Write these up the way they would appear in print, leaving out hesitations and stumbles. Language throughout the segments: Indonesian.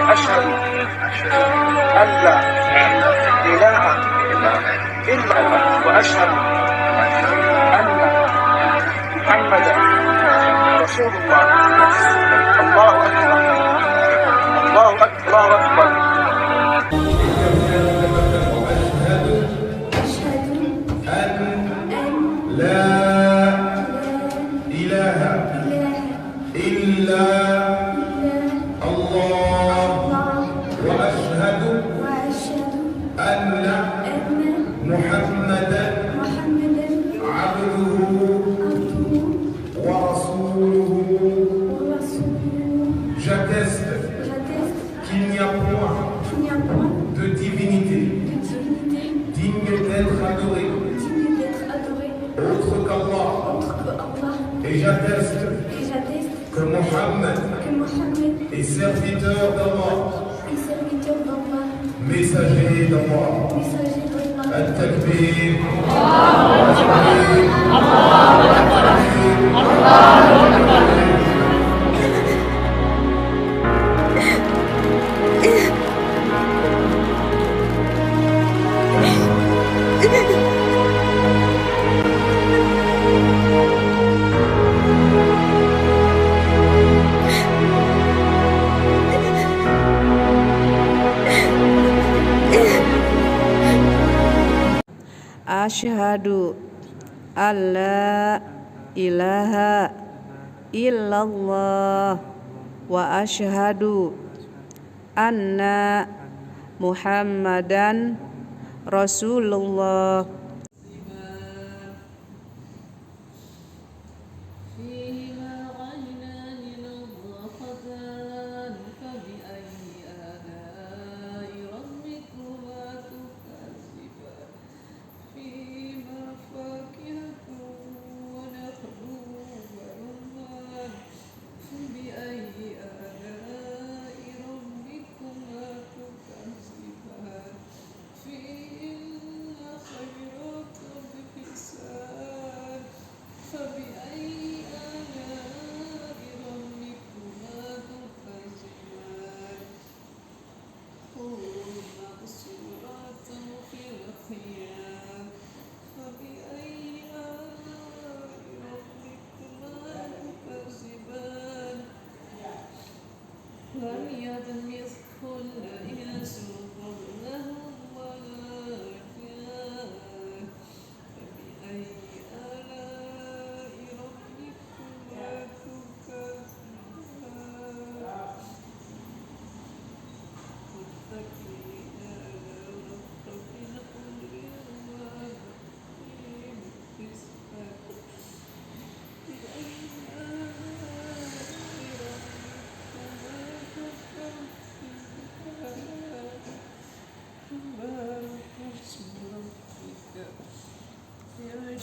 أشهد أن لا إله إلا الله وأشهد أن محمدا رسول الله. الله أكبر الله أكبر الله أكبر. أشهد أن لا إله إلا الله وأشهد أن محمدا عبده ورسوله. J'atteste qu'il n'y a point de divinité digne d'être adorée autre qu'Allah. Et j'atteste que Mohammed est serviteur d'Allah, messager d'Allah. Al-Takbir, Al-Takbir, Asyhadu an la ilaha illallah wa asyhadu anna Muhammadan Rasulullah. لم يطمثهن إنس قبلهم ولا جان فبأي آلاء ربكما تكذبان متكئين على رفرف خضر ونخيل بسحاب بأي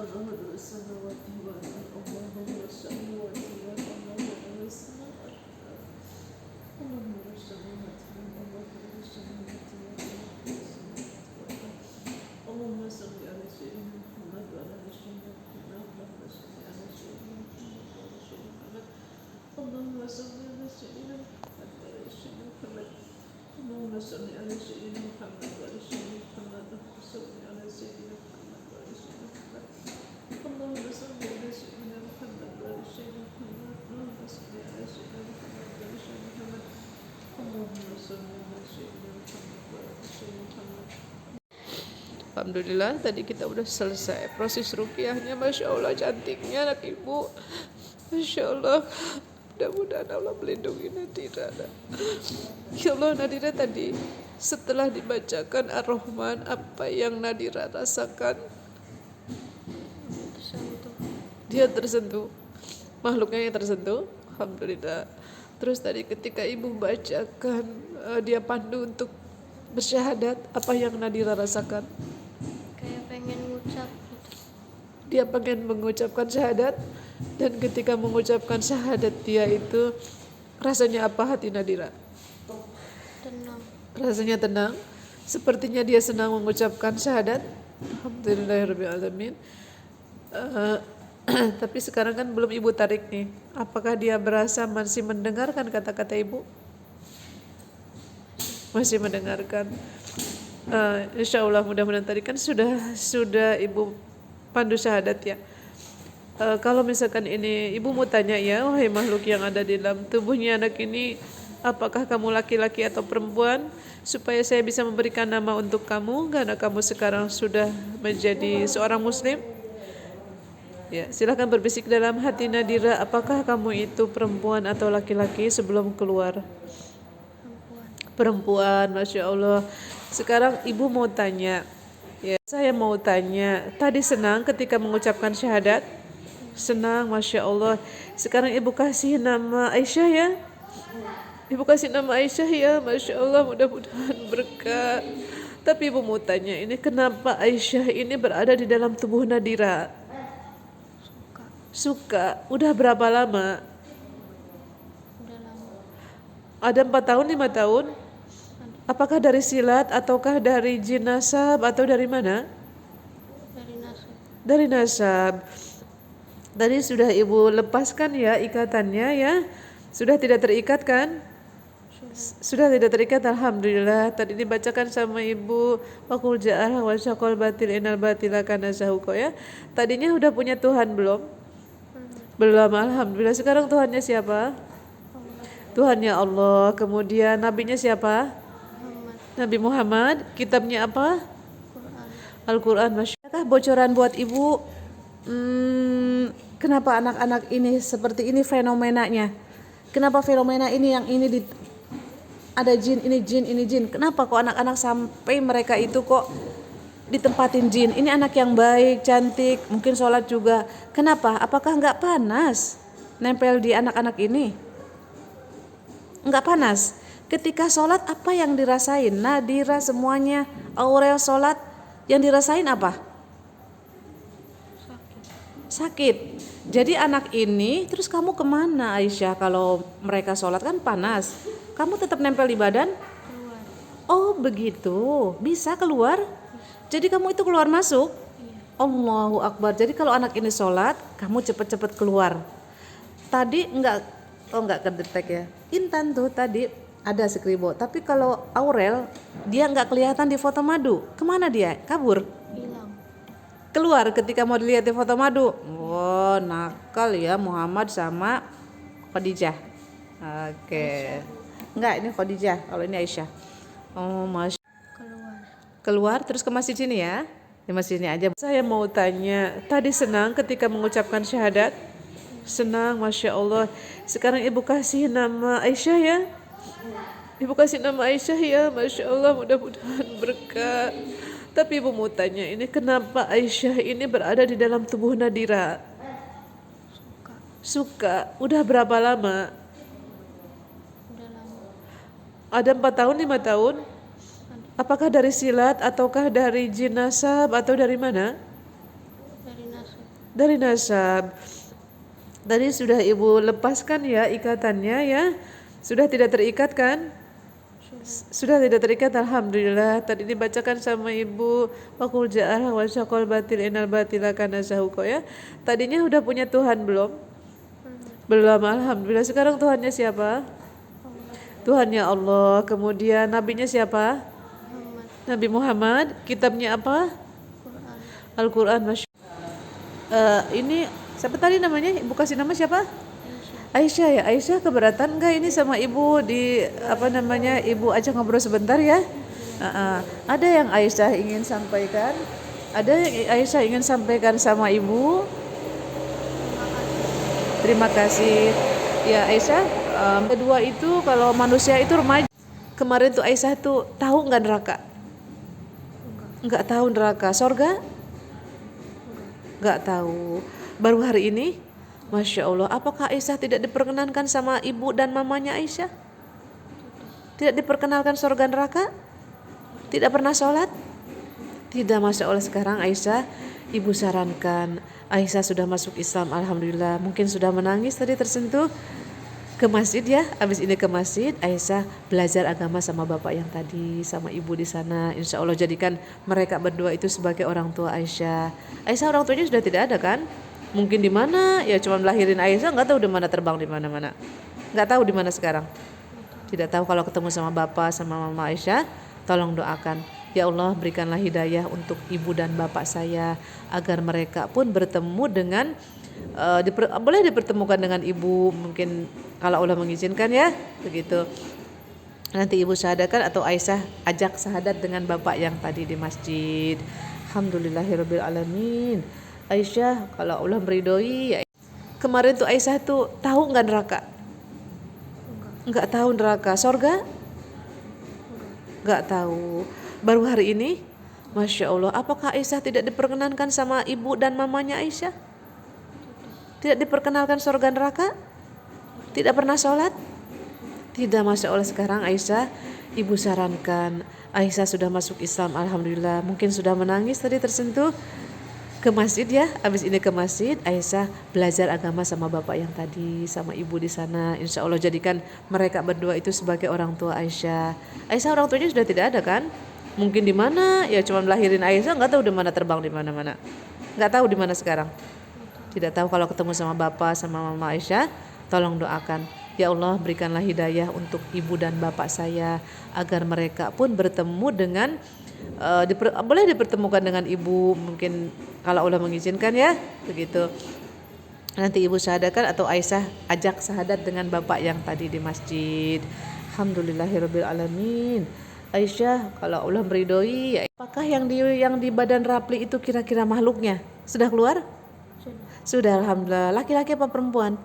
اللهم السماوات والأرض اللهم السماوات والأرض اللهم السماوات اللهم السماوات اللهم صل على سيدنا محمد وعلى آل سيدنا محمد اللهم صل على سيدنا محمد وعلى سيدنا محمد اللهم صل على سيدنا محمد وعلى سيدنا محمد اللهم صل على سيدنا محمد وعلى سيدنا محمد اللهم صل على سيدنا محمد وعلى سيدنا محمد اللهم صل على سيدنا محمد وعلى سيدنا محمد اللهم صل على سيدنا محمد وعلى سيدنا محمد اللهم صل على سيدنا محمد وعلى سيدنا محمد. Alhamdulillah tadi kita udah selesai proses ruqyahnya. Masya Allah cantiknya anak ibu. Masya Allah. Mudah-mudahan Allah melindungi Nadira. Ya Allah, Nadira tadi setelah dibacakan Ar-Rahman, apa yang Nadira rasakan? Dia tersentuh. Makhluknya yang tersentuh. Alhamdulillah. Terus tadi ketika ibu bacakan, dia pandu untuk bersyahadat, apa yang Nadira rasakan? Kayak pengen ngucap gitu. Dia pengen mengucapkan syahadat, dan ketika mengucapkan syahadat dia itu rasanya apa hati Nadira? Tenang. Rasanya tenang, sepertinya dia senang mengucapkan syahadat. Alhamdulillahirrahmanirrahim. Tapi sekarang kan belum ibu tarik nih. Apakah dia berasa masih mendengarkan kata-kata ibu? Masih mendengarkan. Insya Allah mudah-mudahan tadi kan sudah ibu pandu syahadat ya. Kalau misalkan ini ibu mau tanya ya, wahai makhluk yang ada di dalam tubuhnya anak ini, apakah kamu laki-laki atau perempuan, supaya saya bisa memberikan nama untuk kamu karena kamu sekarang sudah menjadi seorang muslim. Ya, silakan berbisik dalam hati Nadira, apakah kamu itu perempuan atau laki-laki sebelum keluar? Perempuan, Masya Allah. Sekarang ibu mau tanya, ya, saya mau tanya, tadi senang ketika mengucapkan syahadat? Senang, Masya Allah. Sekarang ibu kasih nama Aisyah ya. Ibu kasih nama Aisyah ya, Masya Allah, mudah-mudahan berkah. Tapi ibu mau tanya, ini kenapa Aisyah ini berada di dalam tubuh Nadira? Suka. Udah berapa lama? Udah lama. Ada 4 tahun, 5 tahun? Apakah dari silat ataukah dari jin nasab atau dari mana? Dari nasab. Dari nasab. Tadi sudah ibu lepaskan ya ikatannya ya. Sudah tidak terikat kan? Sudah tidak terikat, alhamdulillah. Tadi dibacakan sama ibu waqul ja'al wa syaqal batil innal batila kana zahuqa ya. Tadinya udah punya Tuhan belum? Belum, alhamdulillah. Sekarang Tuhannya siapa? Tuhannya Allah. Kemudian nabinya siapa? Nabi Muhammad. Kitabnya apa? Al-Quran. Masya. Bocoran buat ibu, kenapa anak-anak ini seperti ini fenomenanya? Kenapa fenomena ini yang ini ada jin, ini jin. Kenapa kok anak-anak sampai mereka itu kok ditempatin jin? Ini anak yang baik, cantik, mungkin sholat juga. Kenapa? Apakah nggak panas nempel di anak-anak ini? Nggak panas. Ketika sholat apa yang dirasain? Nadira semuanya, Aurel sholat, yang dirasain apa? Sakit. Jadi anak ini, terus kamu kemana Aisyah? Kalau mereka sholat kan panas, kamu tetap nempel di badan? Keluar. Oh begitu, bisa keluar? Jadi kamu itu keluar masuk? Allahu Akbar. Jadi kalau anak ini sholat, kamu cepet-cepet keluar. Tadi enggak kedetek ya. Intan tuh tadi ada skribo, tapi kalau Aurel dia enggak kelihatan di foto madu. Kemana dia? Kabur? Hilang. Keluar ketika mau dilihat di foto madu. Wow, nakal ya Muhammad sama Khadijah. Oke. Enggak, ini Khadijah, kalau ini Aisyah. Oh, Masya. Keluar terus ke masjid sini ya. Di masjid sini aja. Saya mau tanya, tadi senang ketika mengucapkan syahadat? Senang, Masya Allah. Sekarang ibu kasih nama Aisyah ya. Ibu kasih nama Aisyah ya, Masya Allah, mudah-mudahan berkah. Tapi ibu mau tanya, ini kenapa Aisyah ini berada di dalam tubuh Nadira? Suka. Udah berapa lama? Udah lama. Ada 4 tahun, 5 tahun? Apakah dari silat ataukah dari jin nasab atau dari mana? Dari nasab. Dari nasab. Tadi sudah ibu lepaskan ya ikatannya ya. Sudah tidak terikat kan? Sudah tidak terikat, alhamdulillah. Tadi dibacakan sama ibu waqul ja'al wa syaqal batil innal batila kana zahuqa ya. Tadinya udah punya Tuhan belum? Belum, alhamdulillah. Sekarang Tuhannya siapa? Tuhannya Allah. Kemudian nabinya siapa? Nabi Muhammad. Kitabnya apa? Al-Quran. Masya. Ini siapa tadi namanya? Ibu kasih nama siapa? Aisyah ya. Aisyah keberatan enggak ini sama ibu di ibu ajak ngobrol sebentar ya? Ada yang Aisyah ingin sampaikan? Ada yang Aisyah ingin sampaikan sama ibu? Terima kasih. Ya Aisyah, kedua itu kalau manusia itu remaja. Kemarin tuh Aisyah tuh tahu nggak neraka? Nggak tahu neraka. Sorga? Nggak tahu. Baru hari ini? Masya Allah. Apakah Aisyah tidak diperkenankan sama ibu dan mamanya Aisyah? Tidak diperkenalkan sorga neraka? Tidak pernah sholat? Tidak. Masya Allah. Sekarang Aisyah, ibu sarankan. Aisyah sudah masuk Islam, alhamdulillah. Mungkin sudah menangis tadi tersentuh. Ke masjid ya, habis ini ke masjid. Aisyah belajar agama sama bapak yang tadi, sama ibu di sana. Insya Allah jadikan mereka berdua itu sebagai orang tua Aisyah. Aisyah orang tuanya sudah tidak ada kan? Mungkin di mana? Ya cuma melahirin Aisyah, nggak tahu di mana, terbang di mana-mana. Nggak tahu di mana sekarang. Tidak tahu. Kalau ketemu sama bapak sama mama Aisyah, tolong doakan. Ya Allah, berikanlah hidayah untuk ibu dan bapak saya agar mereka pun bertemu dengan boleh dipertemukan dengan ibu, mungkin kalau Allah mengizinkan ya, begitu. Nanti ibu syahadakan atau Aisyah ajak syahadat dengan bapak yang tadi di masjid. Alhamdulillahirabbil alamin. Aisyah, kalau Allah meridhoi ya. Kemarin tuh Aisyah tuh tahu nggak neraka? Nggak tahu neraka. Sorga? Nggak tahu. Baru hari ini? Masya Allah. Apakah Aisyah tidak diperkenankan sama ibu dan mamanya Aisyah? Tidak diperkenalkan surga neraka? Tidak pernah sholat? Tidak. Masya Allah. Sekarang Aisyah, ibu sarankan. Aisyah sudah masuk Islam, alhamdulillah. Mungkin sudah menangis tadi tersentuh. Ke masjid ya, habis ini ke masjid. Aisyah belajar agama sama bapak yang tadi, sama ibu di sana. Insya Allah jadikan mereka berdua itu sebagai orang tua Aisyah. Aisyah orang tuanya sudah tidak ada kan? Mungkin di mana? Ya cuma melahirin Aisyah, nggak tahu di mana, terbang di mana-mana. Nggak tahu di mana sekarang. Tidak tahu. Kalau ketemu sama bapak sama mama Aisyah, tolong doakan. Ya Allah, berikanlah hidayah untuk ibu dan bapak saya agar mereka pun bertemu dengan boleh dipertemukan dengan ibu, mungkin kalau Allah mengizinkan ya, begitu. Nanti ibu syahadakan atau Aisyah ajak syahadat dengan bapak yang tadi di masjid. Alhamdulillahirabbil alamin. Aisyah, kalau Allah meridhoi ya. Apakah yang di badan Rapli itu kira-kira makhluknya sudah keluar? Sudah, alhamdulillah. Laki-laki apa perempuan?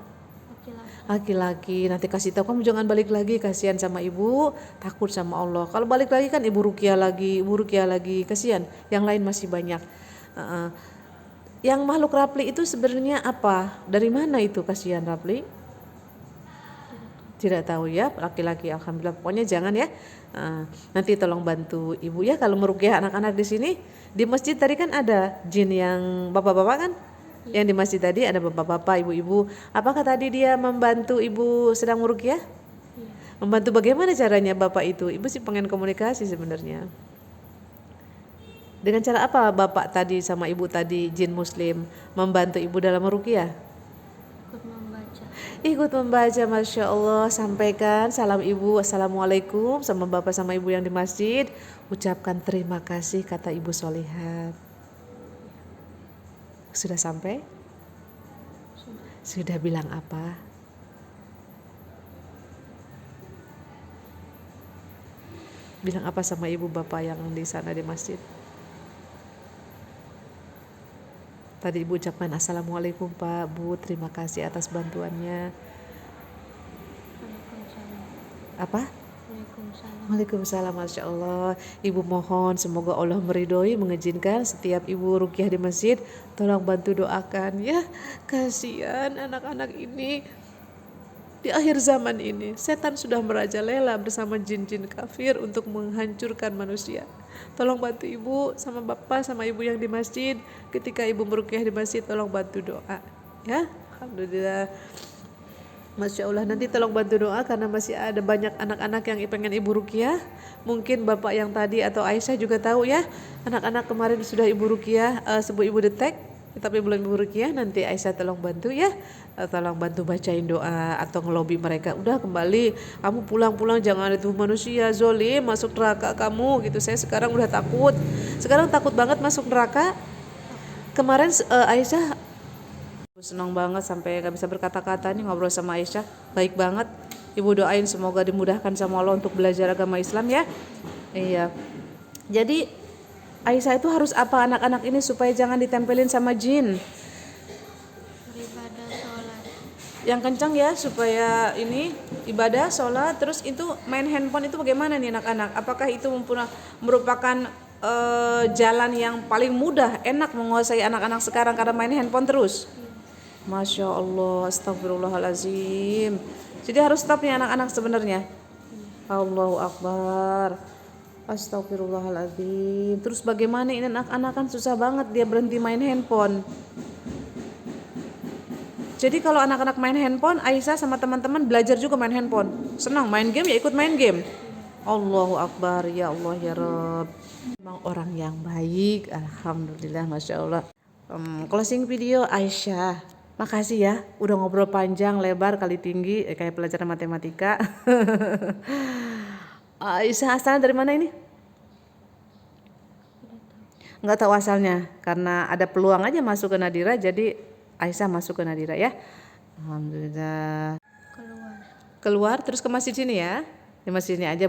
Laki-laki. Nanti kasih tahu, kamu jangan balik lagi, kasihan sama ibu, takut sama Allah. Kalau balik lagi kan ibu ruqyah lagi, kasihan. Yang lain masih banyak. Yang makhluk Rapli itu sebenarnya apa? Dari mana itu, kasihan Rapli? Tidak tahu ya, laki-laki. Alhamdulillah. Pokoknya jangan ya. Nanti tolong bantu ibu ya kalau meruqyah anak-anak di sini. Di masjid tadi kan ada jin yang bapak-bapak kan? Yang di masjid tadi ada bapak-bapak, ibu-ibu. Apakah tadi dia membantu ibu sedang meruqyah? Membantu bagaimana caranya bapak itu? Ibu sih pengen komunikasi sebenarnya. Dengan cara apa bapak tadi sama ibu tadi jin muslim membantu ibu dalam meruqyah? Ikut membaca, Masya Allah. Sampaikan salam ibu, assalamualaikum sama bapak sama ibu yang di masjid. Ucapkan terima kasih kata ibu solihat. Sudah sampai? Sudah bilang apa? Bilang apa sama ibu bapak yang di sana di masjid? Tadi ibu ucapkan assalamualaikum Pak, Bu, terima kasih atas bantuannya. Apa? Waalaikumsalam. Masya Allah. Ibu mohon semoga Allah meridhoi, mengizinkan setiap ibu ruqyah di masjid, tolong bantu doakan ya. Kasihan anak-anak ini di akhir zaman ini. Setan sudah merajalela bersama jin-jin kafir untuk menghancurkan manusia. Tolong bantu ibu sama bapak sama ibu yang di masjid. Ketika ibu meruqyah di masjid, tolong bantu doa ya. Alhamdulillah. Masya Allah, nanti tolong bantu doa karena masih ada banyak anak-anak yang pengen ibu ruqyah. Mungkin bapak yang tadi atau Aisyah juga tahu ya, anak-anak kemarin sudah ibu ruqyah, sebuah ibu detek, tapi belum ibu ruqyah. Nanti Aisyah tolong bantu ya, tolong bantu bacain doa atau ngelobi mereka. Udah kembali, kamu pulang-pulang, jangan ada tuh manusia zolim masuk neraka kamu gitu. Saya sekarang udah takut, sekarang takut banget masuk neraka. Kemarin Aisyah senang banget sampai gak bisa berkata-kata nih ngobrol sama Aisyah, baik banget. Ibu doain semoga dimudahkan sama Allah untuk belajar agama Islam ya. Iya. Jadi Aisyah itu harus apa anak-anak ini supaya jangan ditempelin sama jin? beribadah, sholat. Yang kencang ya supaya ini ibadah, sholat. Terus itu main handphone itu bagaimana nih anak-anak? Apakah itu merupakan jalan yang paling mudah, enak menguasai anak-anak sekarang karena main handphone terus? Masya Allah, astagfirullahalazim. Jadi harus stop nih anak-anak sebenarnya. Allahu Akbar. Astagfirullahaladzim. Terus bagaimana ini anak-anak kan susah banget dia berhenti main handphone. Jadi kalau anak-anak main handphone, Aisyah sama teman-teman belajar juga main handphone. Senang main game ya ikut main game. Allahu Akbar, ya Allah ya Rabb. Memang orang yang baik, alhamdulillah, masya Allah. Closing video Aisyah. Makasih ya, udah ngobrol panjang, lebar, kali tinggi, kayak pelajaran matematika. Aisyah asalnya dari mana ini? Nggak tahu asalnya, karena ada peluang aja masuk ke Nadira, jadi Aisyah masuk ke Nadira ya. Alhamdulillah. Keluar. Keluar terus ke masjid sini ya, di masjid sini aja.